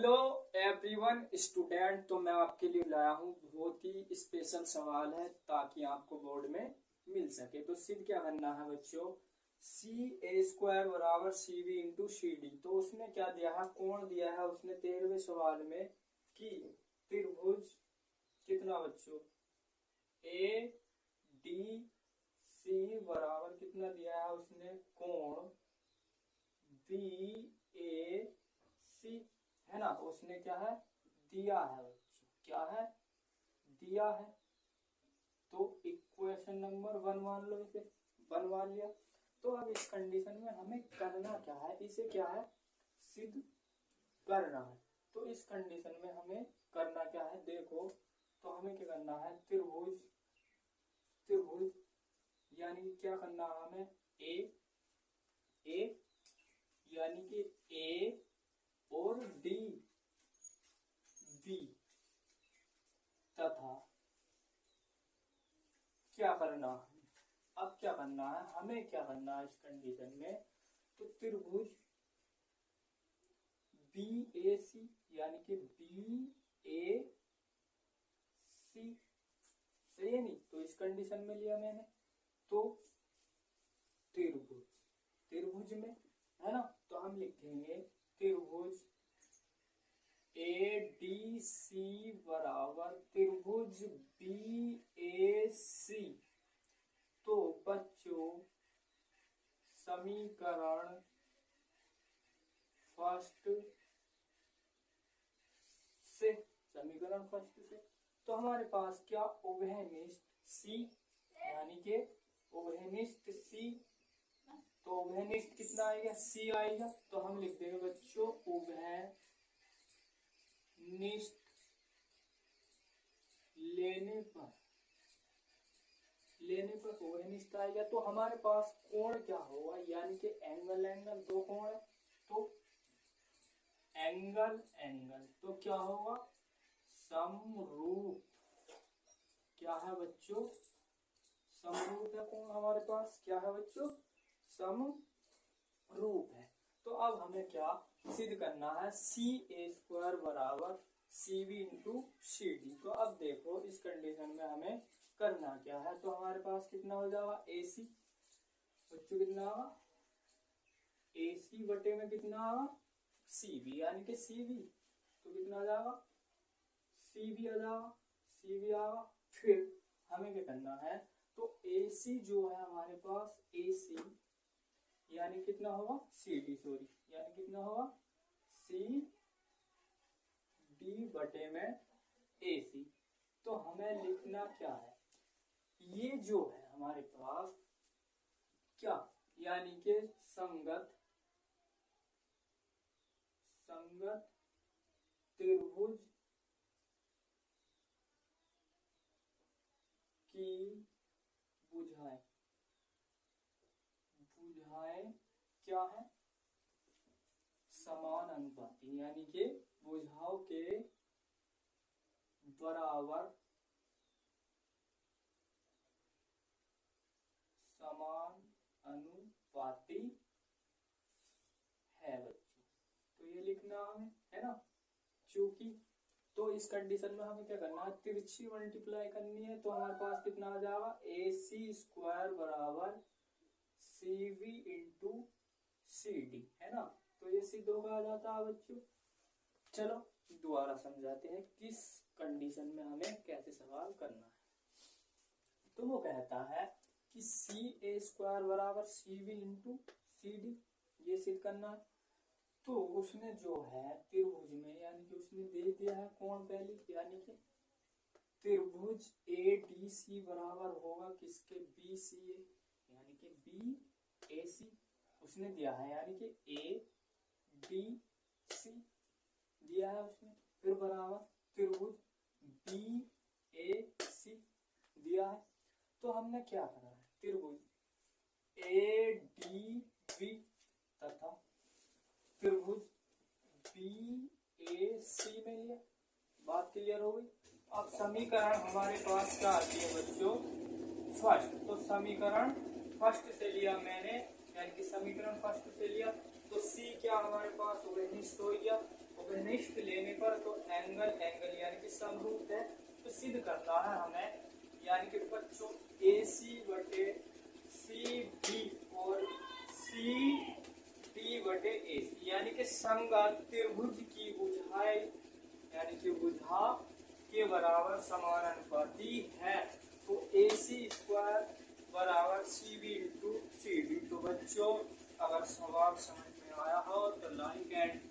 Hello everyone student, तो मैं आपके लिए लाया हूँ बहुत ही स्पेशल सवाल है ताकि आपको बोर्ड में मिल सके। तो सिद्ध क्या करना है बच्चों, सी ए स्क्वायर बराबर C B into C D. तो उसने क्या दिया है, कोण दिया है उसने 13वें सवाल में कि त्रिभुज कितना बच्चों ए डी सी बराबर कितना दिया है उसने, कोण बी ए सी है ना। उसने क्या है दिया है बच्चों, क्या है दिया है। तो इक्वेशन नंबर 1 मान लो, इसे बनवा लिया। तो अब इस कंडीशन में हमें करना क्या है, इसे क्या है सिद्ध करना है। तो इस कंडीशन में हमें करना क्या है देखो, तो हमें क्या करना है, त्रिभुज त्रिभुज यानी क्या करना है हमें, ए यानी कि ए और डी बी तथा क्या करना है, अब क्या करना है हमें, क्या करना है इस कंडीशन में, तो त्रिभुज बी ए सी यानी कि बी ए सी, सही है नहीं। तो इस कंडीशन में लिया मैंने, तो त्रिभुज त्रिभुज में है ना, तो हम लिखेंगे त्रिभुज ए डी सी बराबर त्रिभुज बी ए सी। तो बच्चों समीकरण फर्स्ट से, समीकरण फर्स्ट से तो हमारे पास क्या, उभयनिष्ठ सी यानी कि उभयनिष्ठ सी। तो उभयनिष्ठ कितना आएगा, सी आएगा। तो हम लिख देंगे बच्चों उभयनिष्ठ लेने पर उभयनिष्ठ आएगा। तो हमारे पास कोण क्या होगा, यानी कि एंगल दो कोण है, तो एंगल तो क्या होगा समरूप। क्या है बच्चों, समरूप है कोण हमारे पास, क्या है बच्चों समरूप है। तो अब हमें क्या सिद्ध करना है, सी ए स्क्वायर बराबर C B into C D. तो अब देखो इस कंडीशन में हमें करना क्या है, तो हमारे पास कितना हो जाएगा ए सी बच्चों, कितना होगा ए सी बटे में कितना होगा सी बी यानी कि सी बी। तो कितना आ जाएगा सी बी आ जाएगा, सी बी आएगा। फिर हमें क्या करना है, तो ए सी जो है हमारे पास ए सी यानी कितना होगा सी डी, सॉरी यानी कितना होगा सी डी बटे में ए सी। तो हमें लिखना क्या है, ये जो है हमारे पास क्या, यानी कि संगत त्रिभुज की भुजाएं क्या है समान अनुपाती, यानी कि भुजाओं के बराबर समान अनुपाती है बच्चों। तो ये लिखना हमें है ना, चूंकि तो इस कंडीशन में हमें क्या करना है, तिरछी मल्टीप्लाई करनी है। तो हमारे पास कितना आ जाएगा ए सी स्क्वायर बराबर C B into C D, है ना। तो ये सिद्ध होगा आ जाता है बच्चों। चलो दोबारा समझाते हैं किस कंडीशन में हमें कैसे सवाल करना है। तो वो कहता है कि सी ए स्क्वायर बराबर C B into C D, ये सिद्ध करना है। तो उसने जो है त्रिभुज में, यानी कि उसने दे दिया है कोण पहले, यानी कि त्रिभुज ए डी सी बराबर होगा किसके, बी सी ए यानी कि बी ए सी उसने दिया है, यानी कि ए डी सी दिया है उसने। फिर बराबर त्रिभुज बी ए सी दिया है। तो हमने क्या करा है, त्रिभुज ए डी बी तथा त्रिभुज बी ए सी में लिया, बात क्लियर हो गई। अब समीकरण हमारे पास क्या आती है बच्चों, फर्स्ट। तो समीकरण फर्स्ट से लिया मैंने, यानी कि समीकरण फर्स्ट से लिया। तो सी क्या हमारे पास उभयनिष्ठ हो गया, घनिष्ठ लेने पर तो एंगल एंगल यानी कि समरूप है, तो सिद्ध करना है हमें, यानी कि बच्चों AC बटे CB और CD बटे AC यानी कि समघात त्रिभुज की भुजाएं यानी कि भुजा के बराबर समानुपाती है। तो AC स्क्वायर बराबर CB इंटू CD। तो बच्चों अगर सवाल समझ में आया हो तो लाइक एंड